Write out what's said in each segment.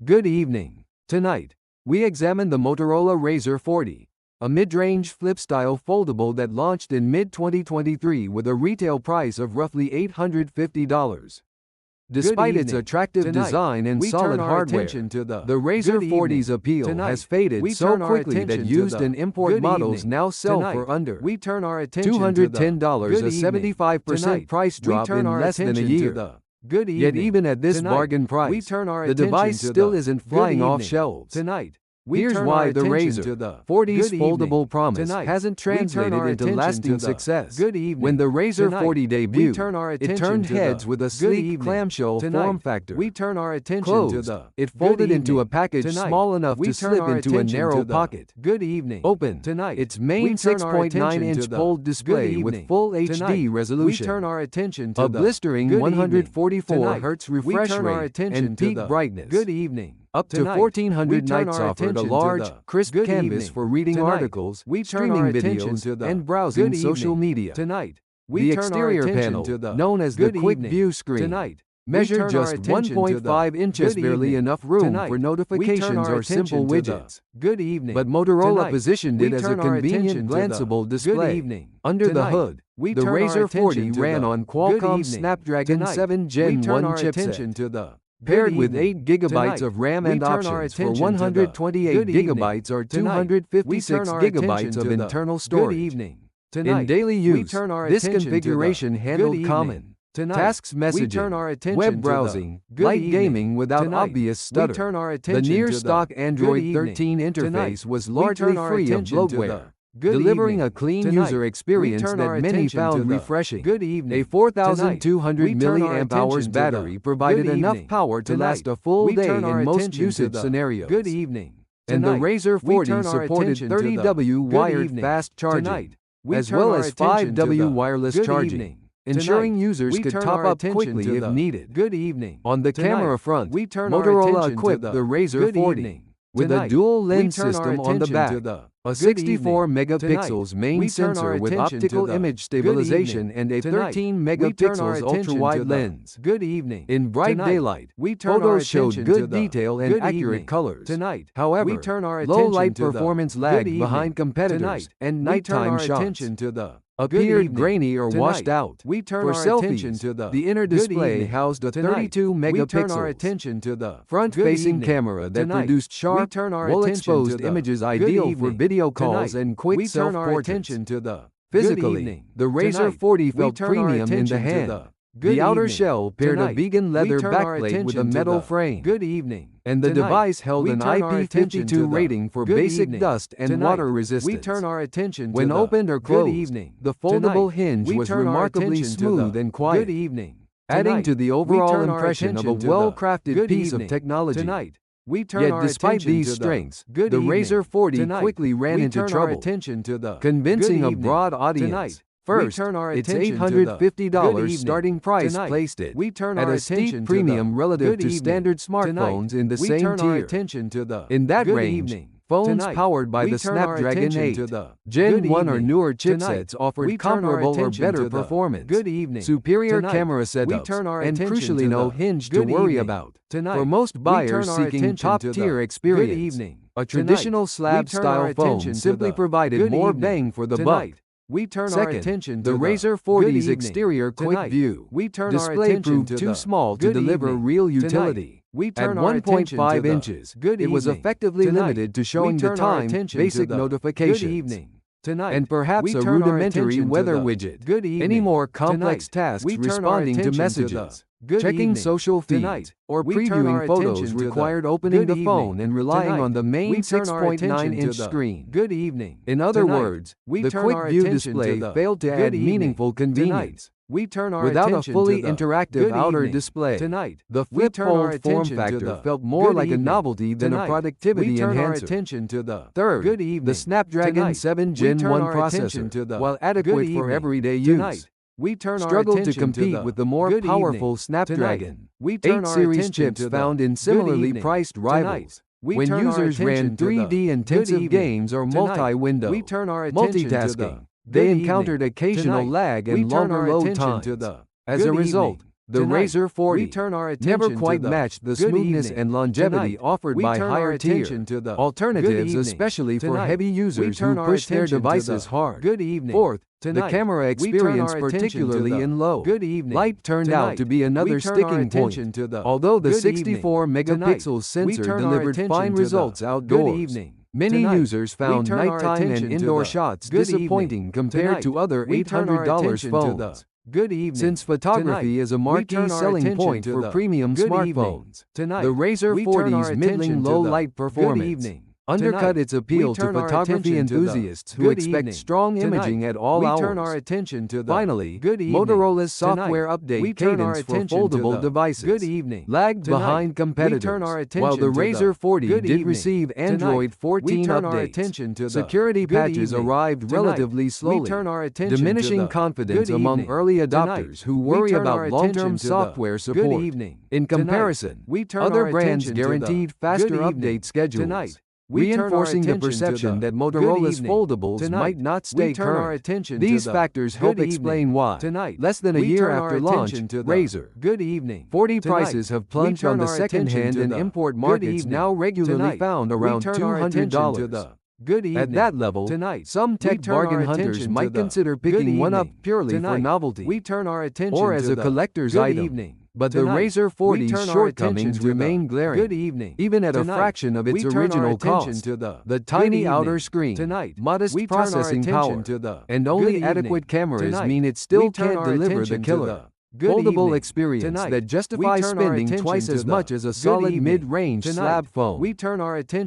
Good evening. Tonight, we examine the Motorola Razr 40, a mid-range flip-style foldable that launched in mid-2023 with a retail price of roughly $850. Despite its attractive design and solid hardware, the Razr 40's appeal has faded so quickly that used and import models now sell for under $210, a 75% price drop in less than a year. Yet even at this bargain price, the device still isn't flying off shelves. Here's why the Razr 40's foldable promise hasn't translated into lasting success. When the Razr 40 debuted, it turned heads with a sleek clamshell form factor. Closed, it folded into a package small enough to slip into a narrow pocket. Open, its main 6.9-inch POLD display with full HD resolution, a blistering 144 Hz refresh rate, and peak brightness. Up to 1400 nits offered a large, crisp canvas for reading articles, streaming videos, and browsing social media. The exterior panel, known as the Quick View screen, measured just 1.5 inches, barely enough room for notifications or simple widgets. But Motorola positioned it as a convenient glanceable display. Under the hood, the Razr 40 ran on Qualcomm's Snapdragon 7 Gen 1 chipset. Paired with 8 GB of RAM and options for 128 GB or 256 GB of internal storage. In daily use, this configuration handled common tasks, messaging, web browsing, light gaming without obvious stutter. The near-stock Android 13 interface was largely free of bloatware, delivering a clean user experience that many found refreshing. A 4,200 mAh battery provided enough power to last a full day in most usage scenarios. And the Razr 40 supported 30W wired fast charging, as well as 5W wireless charging, ensuring users could top up quickly if needed. On the camera front, Motorola equipped the Razr 40 with a dual lens system on the back, a 64 megapixels main sensor with optical image stabilization, and a 13 megapixels ultra-wide lens. In bright daylight, photos showed good detail and accurate colors. However, low light performance lagged behind competitors, and nighttime shots appeared grainy or washed out. For selfies, the inner display housed a 32 megapixel front-facing camera that produced sharp, well-exposed images ideal for video calls and quick self-portraits. Physically, the Razr 40 felt premium in the hand. The outer shell paired a vegan leather backplate with a metal frame, and the device held an IP52 rating for basic dust and water resistance. When opened or closed, the foldable hinge was remarkably smooth and quiet, adding to the overall impression of a well-crafted piece of technology. Yet despite these strengths, the Razr 40 quickly ran into trouble, convincing a broad audience. First, its $850 starting price placed it at a steep premium relative to standard smartphones in the same tier. In that range, phones powered by the Snapdragon 8 Gen 1 or newer chipsets offered comparable or better performance, superior camera setups, and crucially no hinge to worry about. For most buyers seeking top-tier experience, a traditional slab-style phone simply provided more bang for the buck. Second, the Razr 40's exterior Quick View display proved too small to deliver real utility. At 1.5 inches, it was effectively limited to showing the time, basic notifications, and perhaps a rudimentary weather widget. Any more complex tasks responding to messages, checking social feeds, or previewing photos required opening the phone and relying on the main 6.9-inch screen. In other words, the Quick View display failed to add meaningful convenience. Without a fully interactive outer display, the flip-fold form factor felt more like a novelty than a productivity enhancer. Third, the Snapdragon 7 Gen 1 processor, while adequate for everyday use, struggled to compete with the more powerful Snapdragon 8 series chips found in similarly priced rivals. When users ran 3D-intensive games or multi-window multitasking, they encountered occasional lag and longer load times. As a result, The Razr 40 never quite matched the smoothness and longevity offered by higher-tier alternatives, especially for heavy users who push their devices hard. Fourth, the camera experience, particularly in low light, turned out to be another sticking point. Although the 64-megapixel sensor delivered fine results outdoors, many users found nighttime and indoor shots disappointing compared to other $800 phones. Since photography is a marquee selling point for premium smartphones, the Razr 40's middling low-light performance undercut its appeal to photography enthusiasts who expect strong imaging at all hours. Finally, Motorola's software update cadence for foldable devices lagged behind competitors. While the Razr 40 did receive Android 14 updates, security patches arrived relatively slowly, diminishing confidence among early adopters who worry about long-term software support. In comparison, other brands guaranteed faster update schedules, reinforcing the perception that Motorola's foldables might not stay current. These factors help explain why, less than a year after launch, Razr 40 prices have plunged on the second-hand and import markets, now regularly found around $200. At that level, some tech bargain hunters might consider picking one up purely for novelty or as a collector's item. But the Razr 40's shortcomings remain glaring. Even at a fraction of its original cost, the tiny outer screen, modest processing power, and only adequate cameras mean it still can't deliver the killer foldable experience that justifies spending twice as much as a solid mid-range slab phone.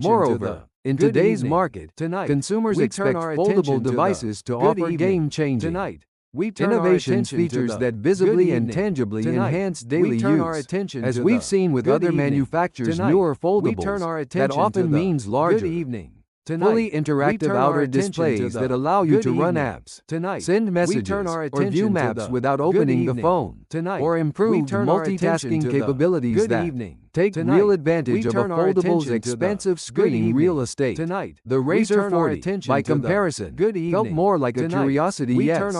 Moreover, in today's market, consumers expect foldable devices to offer game-changing innovations, features that visibly and tangibly enhance daily use. As we've seen with other manufacturers' newer foldables, that often means larger, fully interactive outer displays that allow you to run apps, send messages, or view maps without opening the phone, or improved multitasking capabilities that take real advantage of a foldable's expansive screen real estate. The Razr 40, by comparison, felt more like a curiosity. Yes,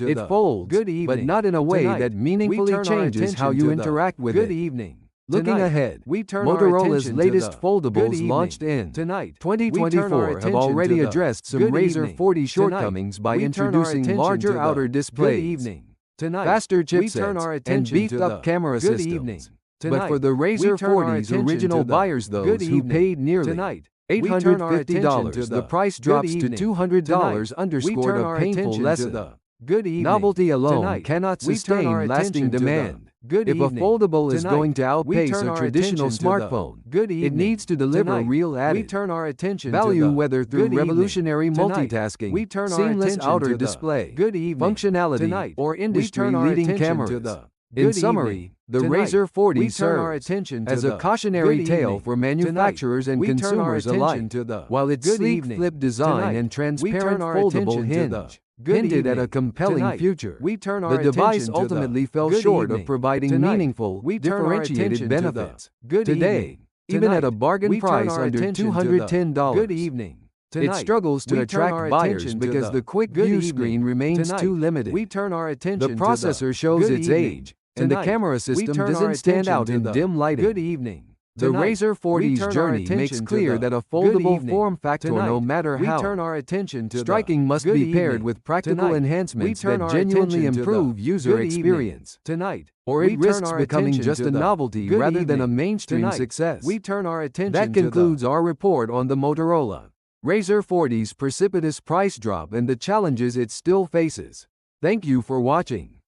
it folds, but not in a way that meaningfully changes how you interact with it. Looking ahead, Motorola's latest foldables launched in 2024 have already addressed some Razr 40 shortcomings by introducing larger outer displays, faster chipsets, and beefed-up camera systems. But for the Razr 40's original buyers, those who paid nearly $850, the price drops to $200, underscored a painful lesson. Novelty alone cannot sustain lasting demand. If a foldable is going to outpace a traditional smartphone, it needs to deliver real added value, whether through revolutionary multitasking, seamless outer display, functionality, or industry-leading cameras. In summary, the Razr 40 serves as a cautionary tale for manufacturers and consumers alike. While its sleek flip design and transparent foldable hinge hinted at a compelling future, the device ultimately fell short of providing meaningful, differentiated benefits. Today, even at a bargain price under $210, it struggles to attract buyers because the quick view screen remains too limited. The processor shows its age, and the camera system doesn't stand out in dim lighting. The Razr 40's journey makes clear that a foldable form factor, no matter how striking, must be paired with practical enhancements that genuinely improve user experience, or it risks becoming just a novelty rather than a mainstream success. That concludes our report on the Motorola Razr 40's precipitous price drop and the challenges it still faces. Thank you for watching.